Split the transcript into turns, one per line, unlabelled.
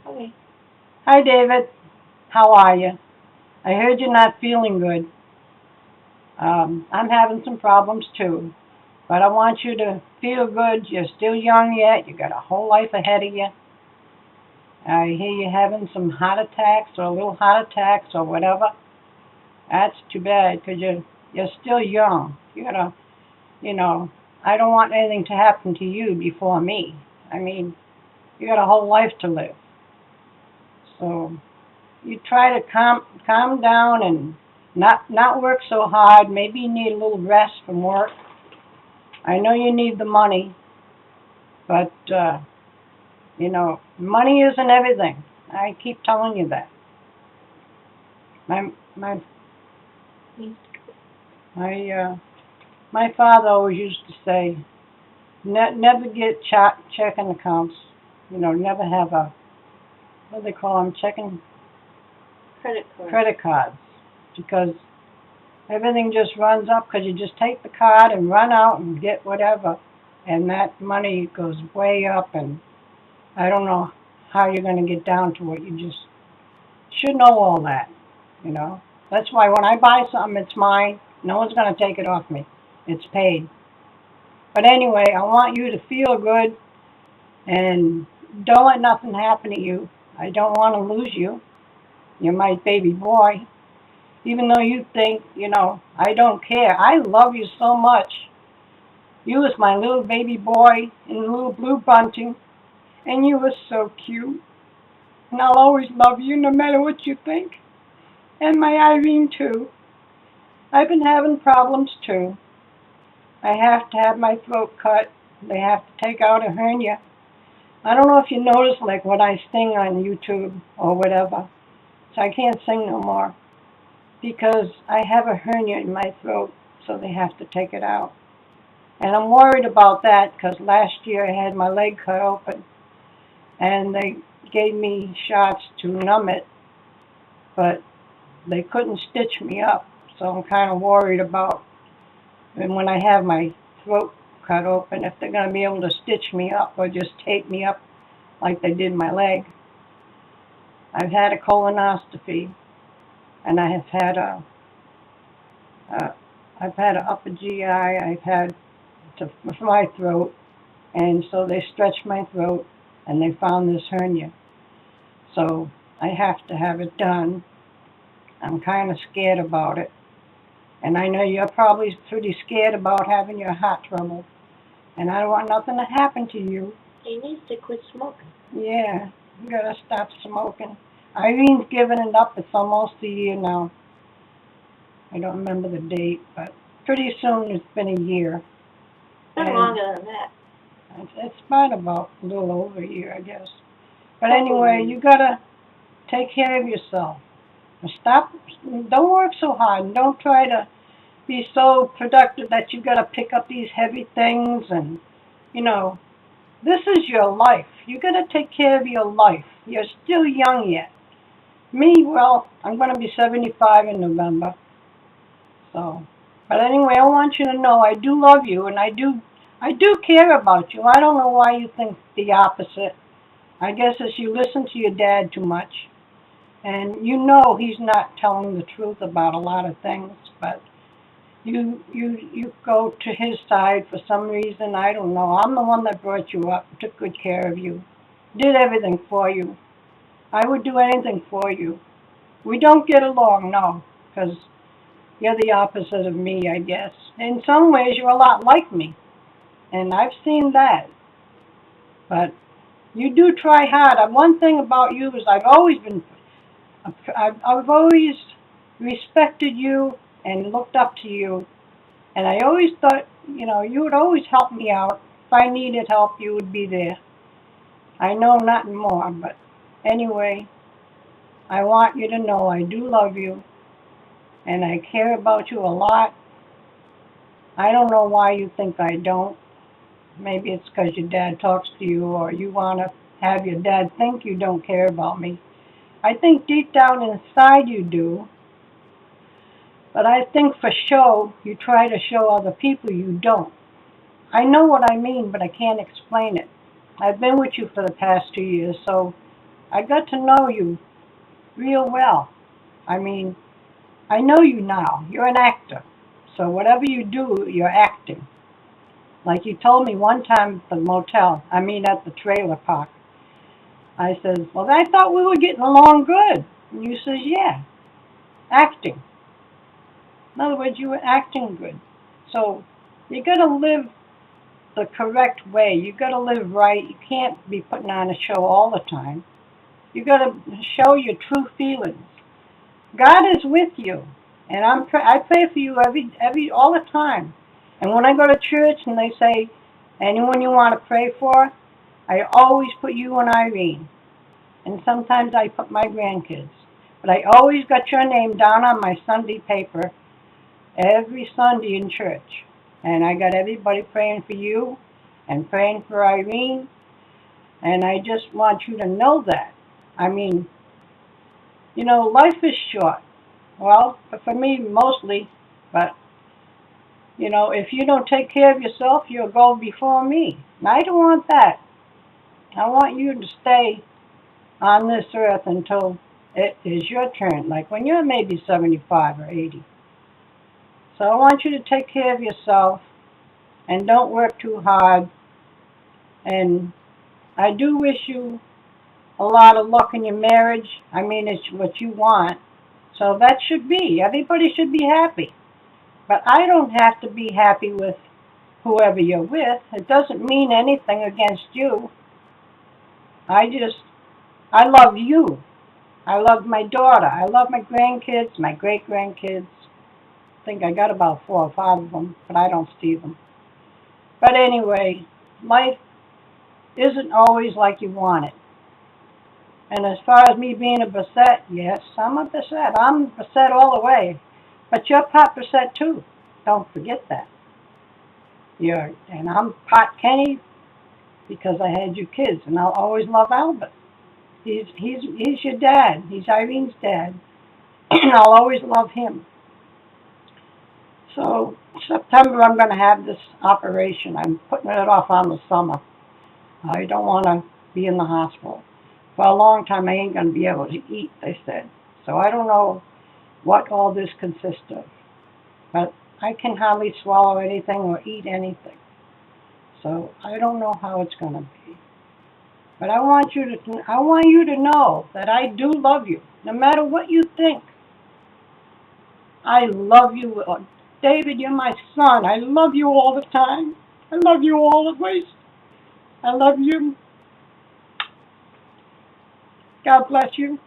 Okay.
Hi, David. How are you? I heard you're not feeling good. I'm having some problems too, but I want you to feel good. You're still young yet. You got a whole life ahead of you. I hear you having some heart attacks or little heart attacks or whatever. That's too bad because you're still young. You gotta, you know, I don't want anything to happen to you before me. I mean, you got a whole life to live. So you try to calm down and not work so hard. Maybe you need a little rest from work. I know you need the money, but money isn't everything. I keep telling you that. My my my my father always used to say, never get checking accounts. Never have a what do they call them, checking
Credit card.
credit cards, because everything just runs up because you just take the card and run out and get whatever, and that money goes way up, and I don't know how you're going to get down to it. You just should know all that, you know. That's why when I buy something, it's mine. No one's going to take it off me. It's paid. But anyway, I want you to feel good and don't let nothing happen to you. I don't want to lose you. You're my baby boy. Even though you think, I don't care. I love you so much. You was my little baby boy in little blue bunting, and you were so cute. And I'll always love you no matter what you think. And my Irene too. I've been having problems too. I have to have my throat cut. They have to take out a hernia. I don't know if you notice, like when I sing on YouTube or whatever. So I can't sing no more because I have a hernia in my throat, so they have to take it out. And I'm worried about that because last year I had my leg cut open and they gave me shots to numb it, but they couldn't stitch me up. So I'm kind of worried about when I have my throat cut open, if they're going to be able to stitch me up or just tape me up like they did my leg. I've had a colonoscopy, and uh, I've had an upper GI. I've had for my throat, and so they stretched my throat, and they found this hernia. So I have to have it done. I'm kind of scared about it, and I know you're probably pretty scared about having your heart trouble, and I don't want nothing to happen to you.
He needs to quit smoking.
Yeah, you gotta stop smoking. Irene's given it up. It's almost a year now. I don't remember the date, but pretty soon it's been a year.
Been
And
longer than that.
it's been about a little over a year, I guess. But anyway, you gotta take care of yourself. Stop. Don't work so hard, and don't try to be so productive that you gotta pick up these heavy things. And you know, this is your life. You gotta take care of your life. You're still young yet. Me, well, I'm gonna be 75 in November. So, but anyway, I want you to know I do love you, and I do care about you. I don't know why you think the opposite. I guess it's you listen to your dad too much, and you know he's not telling the truth about a lot of things, but you go to his side for some reason. I don't know. I'm the one that brought you up, took good care of you, did everything for you. I would do anything for you. We don't get along, no, because you're the opposite of me, I guess. In some ways, you're a lot like me, and I've seen that. But you do try hard. One thing about you is I've always respected you and looked up to you, and I always thought, you would always help me out. If I needed help, you would be there. I know not more, but anyway, I want you to know I do love you, and I care about you a lot. I don't know why you think I don't. Maybe it's because your dad talks to you, or you want to have your dad think you don't care about me. I think deep down inside you do, but I think for show, you try to show other people you don't. I know what I mean, but I can't explain it. I've been with you for the past 2 years, so I got to know you real well. I mean, I know you now. You're an actor. So whatever you do, you're acting. Like you told me one time at the motel, at the trailer park. I says, well, I thought we were getting along good. And you says, yeah, acting. In other words, you were acting good. So you got to live the correct way. You got to live right. You can't be putting on a show all the time. You got to show your true feelings. God is with you, and I pray for you every all the time. And when I go to church and they say, anyone you want to pray for, I always put you and Irene. And sometimes I put my grandkids. But I always got your name down on my Sunday paper every Sunday in church. And I got everybody praying for you and praying for Irene. And I just want you to know that. I mean, life is short. Well, for me, mostly. But, if you don't take care of yourself, you'll go before me. And I don't want that. I want you to stay on this earth until it is your turn, like when you're maybe 75 or 80. So I want you to take care of yourself and don't work too hard. And I do wish you a lot of luck in your marriage. It's what you want. So that should be. Everybody should be happy. But I don't have to be happy with whoever you're with. It doesn't mean anything against you. I love you. I love my daughter. I love my grandkids, my great-grandkids. I think I got about 4 or 5 of them, but I don't see them. But anyway, life isn't always like you want it. And as far as me being a Bissett, yes, I'm a Bissett. I'm Bissett all the way. But you're Pot Bissett too. Don't forget that. And I'm Pot Kenny because I had you kids, and I'll always love Albert. He's your dad. He's Irene's dad. And I'll always love him. So September I'm going to have this operation. I'm putting it off on the summer. I don't want to be in the hospital. For a long time I ain't going to be able to eat, they said. So I don't know what all this consists of. But I can hardly swallow anything or eat anything. So I don't know how it's going to be. But I want you to know that I do love you, no matter what you think. I love you. David, you're my son. I love you all the time. I love you always. I love you. God bless you.